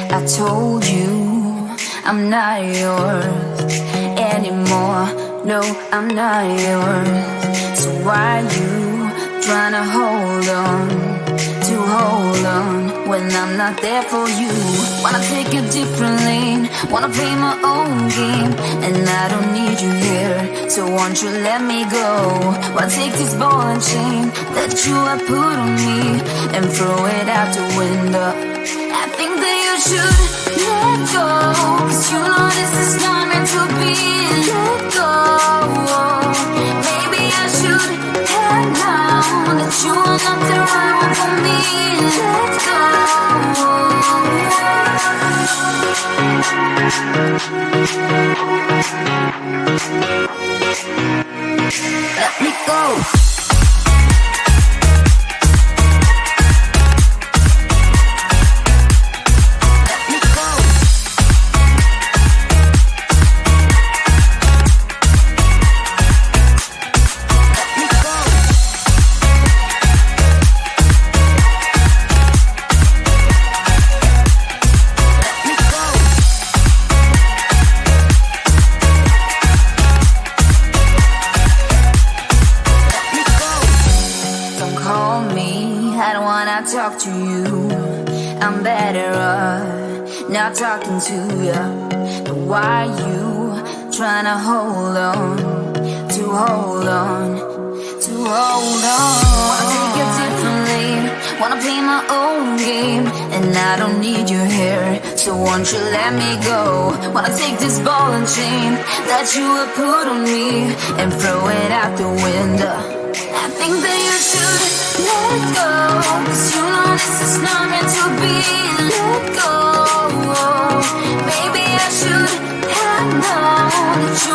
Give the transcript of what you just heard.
I told you I'm not yours anymore. No, I'm not yours. So why you trying to hold on when I'm not there for you? Wanna take a different lane, wanna play my own game, and I don't need you here, so won't you let me go? Why take this ball and chain that you have put on me and throw it out the window? I think that you should let go, 'cause you know this is not meant to be. Let go. Maybe I should have known that you are not the right one for me. Let go. Let me go. not talking to you. But why you trying to hold on, to hold on, to hold on? Wanna take a different lane, wanna play my own game, and I don't need your hair, so won't you let me go? Wanna take this ball and chain that you have put on me and throw it out the window. I think that you should let it go, 'cause you know this is not meant to be. Let go. Maybe I should have known that